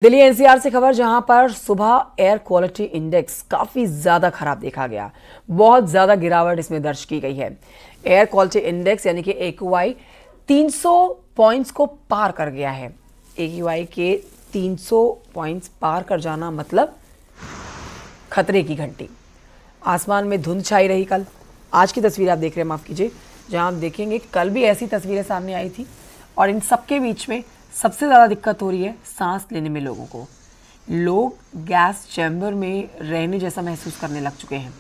Delhi NCR से खबर, जहां पर सुबह एयर क्वालिटी इंडेक्स काफी ज्यादा खराब देखा गया। बहुत ज्यादा गिरावट इसमें दर्ज की गई है। एयर क्वालिटी इंडेक्स यानी कि AQI 300 पॉइंट्स को पार कर गया है। AQI के 300 पॉइंट्स पार कर जाना मतलब खतरे की घंटी। आसमान में धुंध छाई रही कल। आज की तस्वीर आप देख रहे हैं, माफ कीजिए, जहां आप देखेंगे कल भी ऐसी तस्वीरें सामने आई थी और इन सबके बीच में सबसे ज़्यादा दिक्कत हो रही है सांस लेने में लोगों को। लोग गैस चैम्बर में रहने जैसा महसूस करने लग चुके हैं।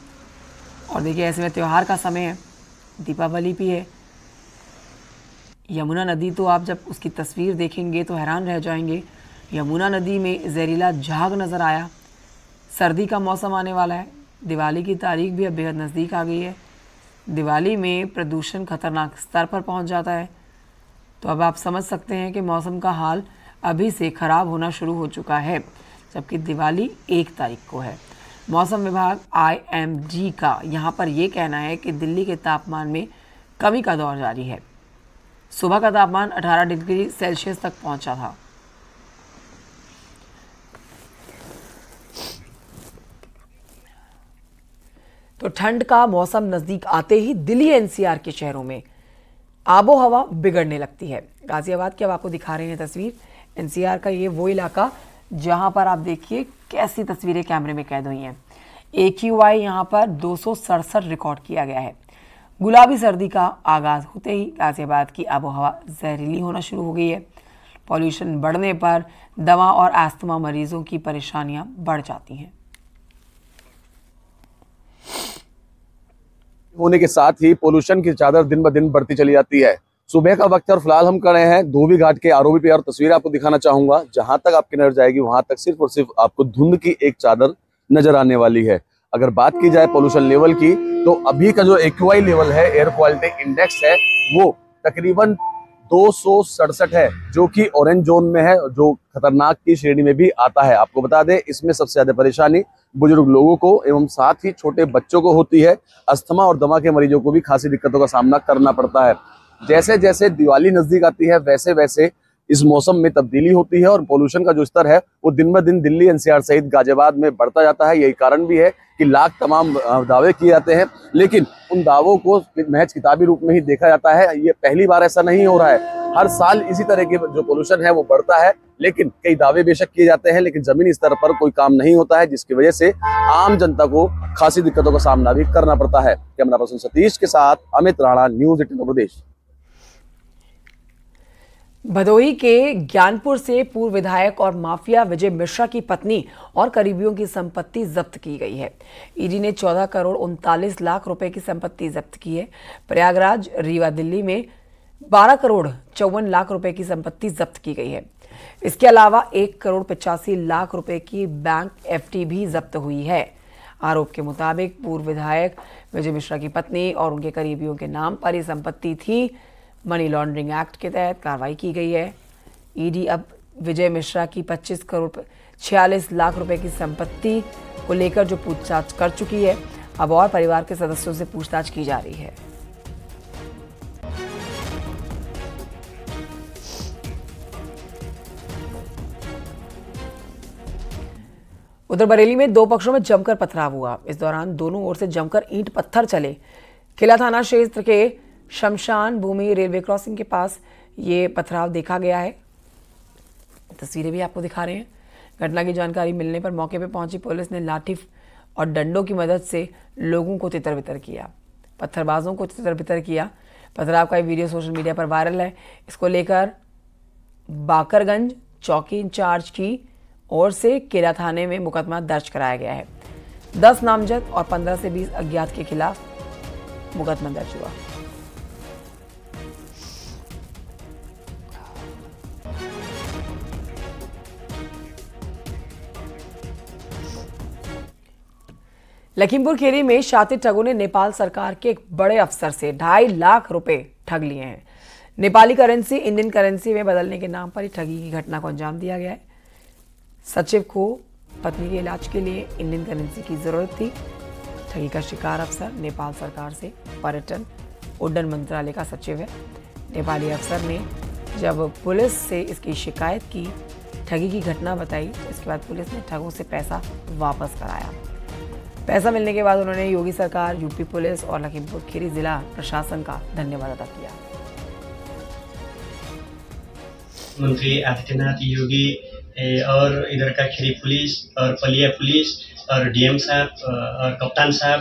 और देखिए, ऐसे में त्यौहार का समय है, दीपावली भी है। यमुना नदी तो आप जब उसकी तस्वीर देखेंगे तो हैरान रह जाएंगे। यमुना नदी में जहरीला झाग नज़र आया। सर्दी का मौसम आने वाला है। दिवाली की तारीख भी अब बेहद नज़दीक आ गई है। दिवाली में प्रदूषण खतरनाक स्तर पर पहुंच जाता है। तो अब आप समझ सकते हैं कि मौसम का हाल अभी से ख़राब होना शुरू हो चुका है, जबकि दिवाली 1 तारीख को है। मौसम विभाग IMD का यहाँ पर ये कहना है कि दिल्ली के तापमान में कमी का दौर जारी है। सुबह का तापमान 18 डिग्री सेल्सियस तक पहुँचा था। तो ठंड का मौसम नज़दीक आते ही दिल्ली NCR के शहरों में आबो हवा बिगड़ने लगती है। गाजियाबाद की अब आपको दिखा रहे हैं तस्वीर। NCR का ये वो इलाका जहां पर आप देखिए कैसी तस्वीरें कैमरे में कैद हुई हैं। AQI यहां पर 267 रिकॉर्ड किया गया है। गुलाबी सर्दी का आगाज होते ही गाजियाबाद की आबो हवा जहरीली होना शुरू हो गई है। पॉल्यूशन बढ़ने पर दमा और अस्थमा मरीजों की परेशानियां बढ़ जाती हैं। होने के साथ ही पोल्यूशन की चादर दिन ब दिन बढ़ती चली जाती है। सुबह का वक्त और फिलहाल हम खड़े हैं धोबी घाट के ROB पे और तस्वीर आपको दिखाना चाहूंगा। जहां तक आपकी नजर जाएगी वहां तक सिर्फ और सिर्फ आपको धुंध की एक चादर नजर आने वाली है। अगर बात की जाए पोल्यूशन लेवल की, तो अभी का जो AQI लेवल है, एयर क्वालिटी इंडेक्स है, वो तकरीबन 267 है, जो कि ऑरेंज जोन में है, जो खतरनाक की श्रेणी में भी आता है। आपको बता दें, इसमें सबसे ज्यादा परेशानी बुजुर्ग लोगों को एवं साथ ही छोटे बच्चों को होती है। अस्थमा और दमा के मरीजों को भी खासी दिक्कतों का सामना करना पड़ता है। जैसे जैसे दिवाली नजदीक आती है, वैसे वैसे इस मौसम में तब्दीली होती है और पोल्यूशन का जो स्तर है वो दिन ब दिन दिल्ली NCR सहित गाजियाबाद में बढ़ता जाता है। यही कारण भी है कि लाख तमाम दावे किए जाते हैं, लेकिन उन दावों को महज किताबी रूप में ही देखा जाता है। ये पहली बार ऐसा नहीं हो रहा है। हर साल इसी तरह के जो पोल्यूशन है वो बढ़ता है, लेकिन कई दावे बेशक किए जाते हैं, लेकिन जमीनी स्तर पर कोई काम नहीं होता है, जिसकी वजह से आम जनता को खासी दिक्कतों का सामना भी करना पड़ता है। कैमरा पर्सन सतीश के साथ अमित राणा, न्यूज़ 18 उत्तर प्रदेश। भदोही के ज्ञानपुर से पूर्व विधायक और माफिया विजय मिश्रा की पत्नी और करीबियों की संपत्ति जब्त की गई है। ईडी ने 14 करोड़ 39 लाख रुपए की संपत्ति जब्त की है। प्रयागराज, रीवा, दिल्ली में 12 करोड़ 54 लाख रुपए की संपत्ति जब्त की गई है। इसके अलावा 1 करोड़ 85 लाख रुपए की बैंक FD भी जब्त हुई है। आरोप के मुताबिक पूर्व विधायक विजय मिश्रा की पत्नी और उनके करीबियों के नाम पर ये संपत्ति थी। मनी लॉन्ड्रिंग एक्ट के तहत कार्रवाई की गई है। ईडी अब विजय मिश्रा की 25 करोड़ 46 लाख रुपए की संपत्ति को लेकर जो पूछताछ कर चुकी है, अब और परिवार के सदस्यों से पूछताछ की जा रही है। उधर बरेली में 2 पक्षों में जमकर पथराव हुआ। इस दौरान दोनों ओर से जमकर ईंट पत्थर चले। किला थाना क्षेत्र के शमशान भूमि रेलवे क्रॉसिंग के पास ये पथराव देखा गया है। तस्वीरें भी आपको दिखा रहे हैं। घटना की जानकारी मिलने पर मौके पर पहुंची पुलिस ने लाठी और डंडों की मदद से लोगों को तितर-बितर किया, पत्थरबाजों को तितर-बितर किया। पथराव का वीडियो सोशल मीडिया पर वायरल है। इसको लेकर बाकरगंज चौकी इंचार्ज की ओर से किला थाने में मुकदमा दर्ज कराया गया है। 10 नामजद और 15 से 20 अज्ञात के खिलाफ मुकदमा दर्ज हुआ। लखीमपुर खीरी में शातिर ठगों ने नेपाल सरकार के एक बड़े अफसर से 2.5 लाख रुपए ठग लिए हैं। नेपाली करेंसी इंडियन करेंसी में बदलने के नाम पर ही ठगी की घटना को अंजाम दिया गया है। सचिव को पत्नी के इलाज के लिए इंडियन करेंसी की जरूरत थी। ठगी का शिकार अफसर नेपाल सरकार से पर्यटन उड्डयन मंत्रालय का सचिव है। नेपाली अफसर ने जब पुलिस से इसकी शिकायत की ठगी की घटना बताई। इसके बाद पुलिस ने ठगों से पैसा वापस कराया। पैसा मिलने के बाद उन्होंने योगी सरकार, यूपी पुलिस और लखीमपुर खीरी जिला प्रशासन का धन्यवाद अदा किया। मंत्री आदित्यनाथ योगी और इधर का खीरी पुलिस और पलिया पुलिस और डीएम साहब और कप्तान साहब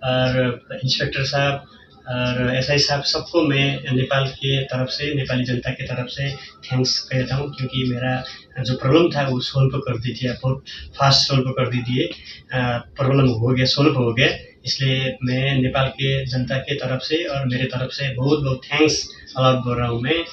और इंस्पेक्टर साहब और एसआई साहब, सबको मैं नेपाल के तरफ से, नेपाली जनता के तरफ से थैंक्स कहता हूँ, क्योंकि मेरा जो प्रॉब्लम था वो सोल्व कर दी थी, बहुत फास्ट सोल्व कर दी थी। प्रॉब्लम हो गया, सोल्व हो गया। इसलिए मैं नेपाल के जनता के तरफ से और मेरे तरफ से बहुत बहुत थैंक्स अलाउड कर रहा हूँ मैं।